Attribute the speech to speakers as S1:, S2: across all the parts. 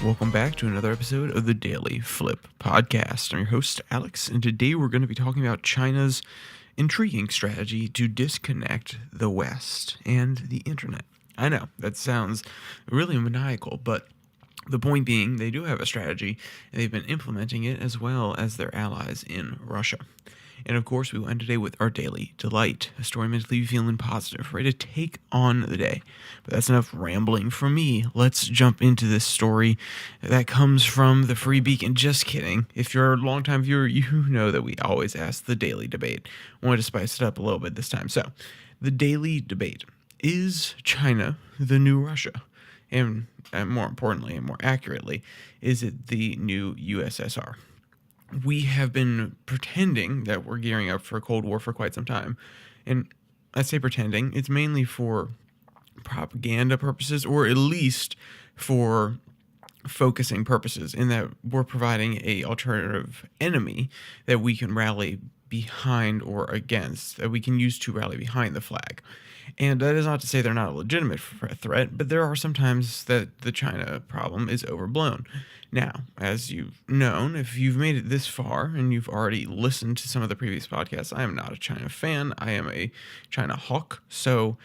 S1: Welcome back to another episode of the Daily Flip podcast. I'm your host, Alex, and today we're going to be talking about China's intriguing strategy to disconnect the West and the internet. I know, that sounds really maniacal, but the point being, they do have a strategy, and they've been implementing it as well as their allies in Russia. And of course, we will end today with our Daily Delight, a story meant to leave you feeling positive, ready to take on the day. But that's enough rambling from me. Let's jump into this story that comes from the Free Beacon. Just kidding. If you're a longtime viewer, you know that we always ask the Daily Debate. I wanted to spice it up a little bit this time. So, the Daily Debate. Is China the new Russia? And more importantly and more accurately, is it the new USSR? We have been pretending that we're gearing up for a Cold War for quite some time. And I say pretending, it's mainly for propaganda purposes, or at least for focusing purposes, in that we're providing a alternative enemy that we can rally behind or against, that we can use to rally behind the flag. And that is not to say they're not a legitimate threat, but there are some times that the China problem is overblown. Now, as you've known, if you've made it this far and you've already listened to some of the previous podcasts, I am not a China fan. I am a China hawk. So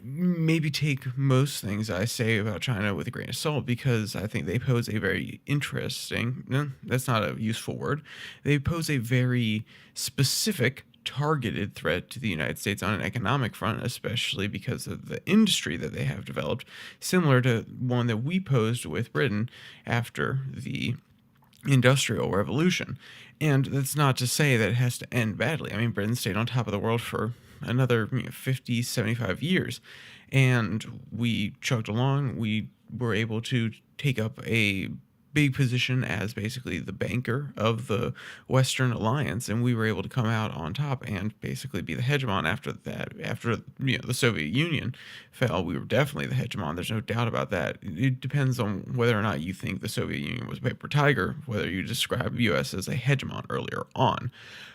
S1: maybe take most things I say about China with a grain of salt, because I think they pose a very interesting, no, that's not a useful word. They pose a very specific targeted threat to the United States on an economic front, especially because of the industry that they have developed, similar to one that we posed with Britain after the Industrial Revolution. And that's not to say that it has to end badly. I mean, Britain stayed on top of the world for another 50, 75 years, and we chugged along. We were able to take up a big position as basically the banker of the Western Alliance, and we were able to come out on top and basically be the hegemon after that. After the Soviet Union fell, we were definitely the hegemon. There's no doubt about that. It depends on whether or not you think the Soviet Union was a paper tiger, whether you describe the U.S. as a hegemon earlier on.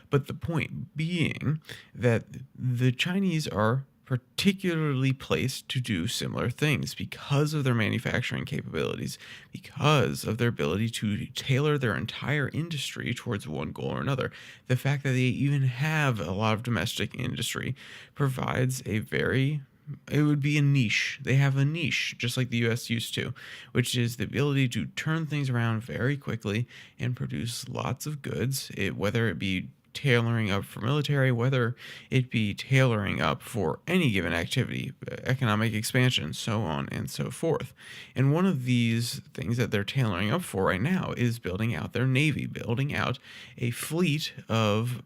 S1: But the point being that the Chinese are particularly placed to do similar things because of their manufacturing capabilities, because of their ability to tailor their entire industry towards one goal or another. The fact that they even have a lot of domestic industry provides it would be a niche. They have a niche, just like the US used to, which is the ability to turn things around very quickly and produce lots of goods, whether it be tailoring up for military, whether it be tailoring up for any given activity, economic expansion, so on and so forth. And one of these things that they're tailoring up for right now is building out their navy, building out a fleet of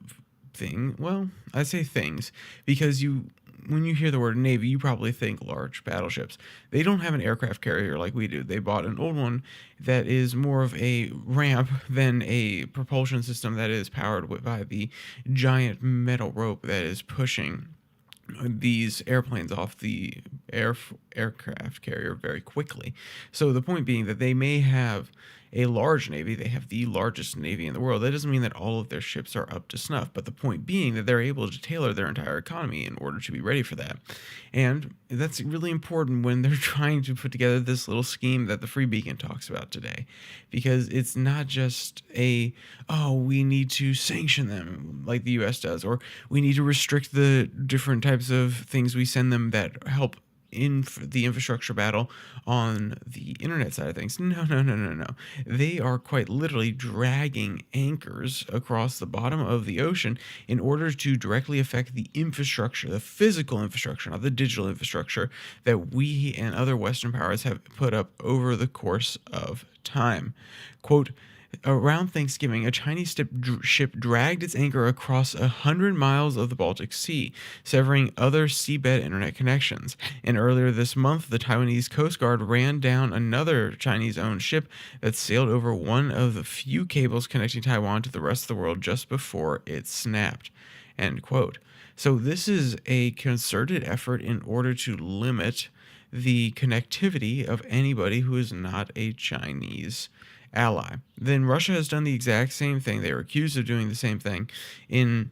S1: I say things because when you hear the word Navy, you probably think large battleships. They don't have an aircraft carrier like we do. They bought an old one that is more of a ramp than a propulsion system that is powered by the giant metal rope that is pushing these airplanes off the aircraft carrier very quickly. So the point being that they may have a large navy, they have the largest navy in the world. That doesn't mean that all of their ships are up to snuff, but the point being that they're able to tailor their entire economy in order to be ready for that. And that's really important when they're trying to put together this little scheme that the Free Beacon talks about today, because it's not just we need to sanction them like the US does, or we need to restrict the different types of things we send them that help in the infrastructure battle on the internet side of things. No. They are quite literally dragging anchors across the bottom of the ocean in order to directly affect the infrastructure, the physical infrastructure, not the digital infrastructure that we and other Western powers have put up over the course of time. Quote, around Thanksgiving, a Chinese ship dragged its anchor across 100 miles of the Baltic Sea, severing other seabed internet connections. And earlier this month, the Taiwanese Coast Guard ran down another Chinese-owned ship that sailed over one of the few cables connecting Taiwan to the rest of the world just before it snapped. End quote. So this is a concerted effort in order to limit the connectivity of anybody who is not a Chinese ally. Then Russia has done the exact same thing. They are accused of doing the same thing in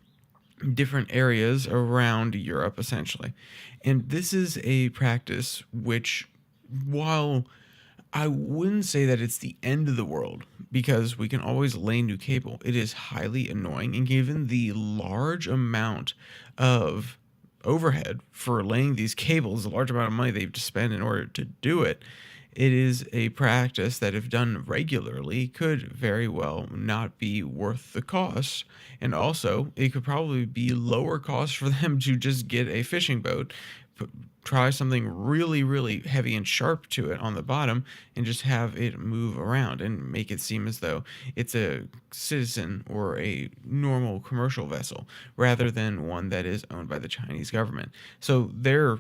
S1: different areas around Europe, essentially. And this is a practice which, while I wouldn't say that it's the end of the world because we can always lay new cable. It is highly annoying, and given the large amount of overhead for laying these cables, the large amount of money they have to spend in order to do it, it is a practice that, if done regularly, could very well not be worth the cost. And also, it could probably be lower cost for them to just get a fishing boat, p- try something really, really heavy and sharp to it on the bottom, and just have it move around and make it seem as though it's a citizen or a normal commercial vessel rather than one that is owned by the Chinese government. So their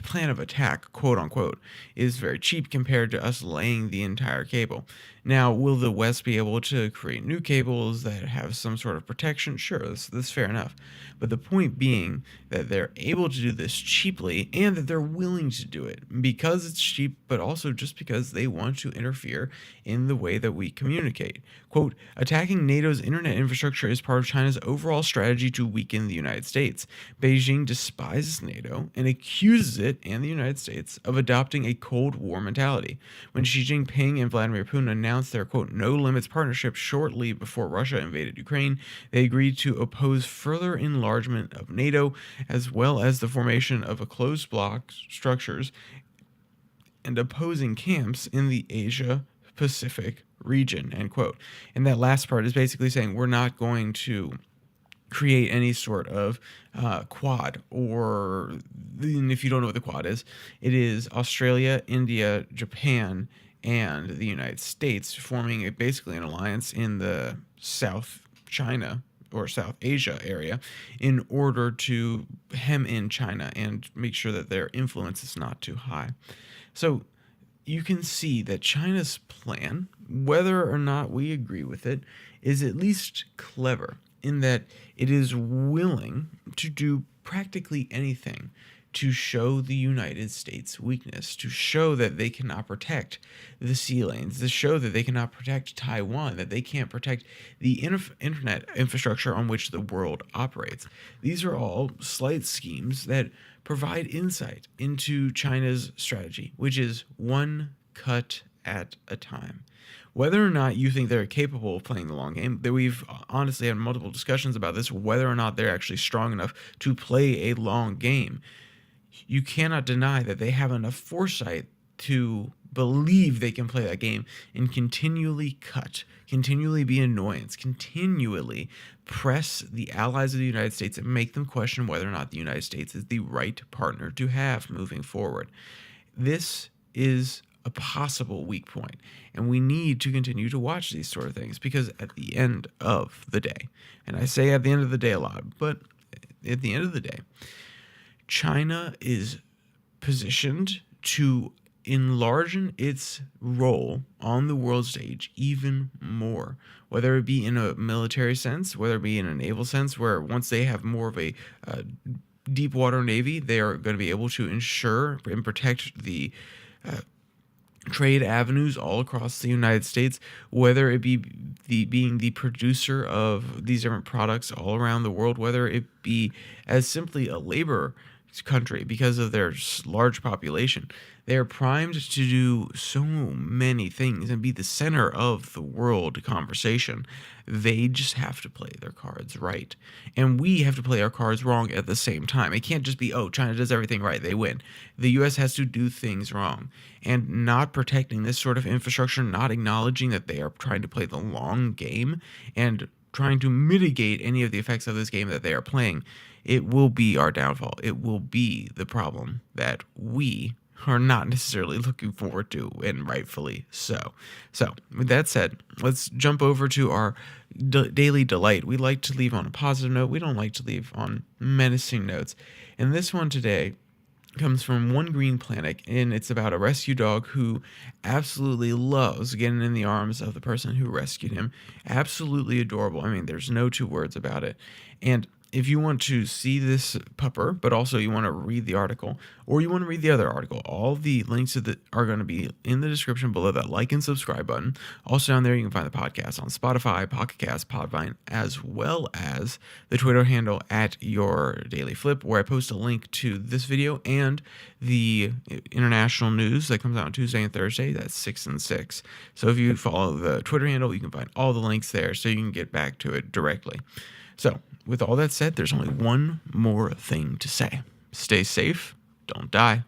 S1: plan of attack, quote unquote, is very cheap compared to us laying the entire cable. Now, will the West be able to create new cables that have some sort of protection? Sure, that's fair enough. But the point being that they're able to do this cheaply and that they're willing to do it because it's cheap, but also just because they want to interfere in the way that we communicate. Quote, attacking NATO's internet infrastructure is part of China's overall strategy to weaken the United States. Beijing despises NATO and accuses it and the United States of adopting a Cold War mentality. When Xi Jinping and Vladimir Putin announced their, quote, no limits partnership shortly before Russia invaded Ukraine, they agreed to oppose further enlargement of NATO as well as the formation of a closed bloc structures and opposing camps in the Asia Pacific region, end quote. And that last part is basically saying we're not going to create any sort of quad, or if you don't know what the quad is, it is Australia, India, Japan, and the United States forming basically an alliance in the South China or South Asia area in order to hem in China and make sure that their influence is not too high. So you can see that China's plan, whether or not we agree with it, is at least clever in that it is willing to do practically anything to show the United States weakness, to show that they cannot protect the sea lanes, to show that they cannot protect Taiwan, that they can't protect the internet infrastructure on which the world operates. These are all slight schemes that provide insight into China's strategy, which is one cut at a time. Whether or not you think they're capable of playing the long game, that we've honestly had multiple discussions about this, whether or not they're actually strong enough to play a long game, you cannot deny that they have enough foresight to believe they can play that game and continually cut, continually be annoyance, continually press the allies of the United States and make them question whether or not the United States is the right partner to have moving forward. This is a possible weak point, and we need to continue to watch these sort of things because at the end of the day, and I say at the end of the day a lot, but at the end of the day, China is positioned to enlarge its role on the world stage even more, whether it be in a military sense, whether it be in a naval sense, where once they have more of a deep water navy, they are going to be able to ensure and protect the trade avenues all across the United States, whether it be being the producer of these different products all around the world, whether it be as simply a labor country because of their large population. They are primed to do so many things and be the center of the world conversation. They just have to play their cards right. And we have to play our cards wrong at the same time. It can't just be, oh, China does everything right, they win. The US has to do things wrong. And not protecting this sort of infrastructure, not acknowledging that they are trying to play the long game and trying to mitigate any of the effects of this game that they are playing, it will be our downfall. It will be the problem that we are not necessarily looking forward to, and rightfully so. So, with that said, let's jump over to our daily delight. We like to leave on a positive note. We don't like to leave on menacing notes. And this one today comes from One Green Planet, and it's about a rescue dog who absolutely loves getting in the arms of the person who rescued him. Absolutely adorable. I mean, there's no two words about it. And if you want to see this pupper, but also you want to read the article, or you want to read the other article, all the links are going to be in the description below that like and subscribe button. Also down there, you can find the podcast on Spotify, Pocket Cast, Podvine, as well as the Twitter handle at Your Daily Flip, where I post a link to this video and the international news that comes out on Tuesday and Thursday. That's 6 and 6. So if you follow the Twitter handle, you can find all the links there so you can get back to it directly. So, with all that said, there's only one more thing to say. Stay safe, don't die.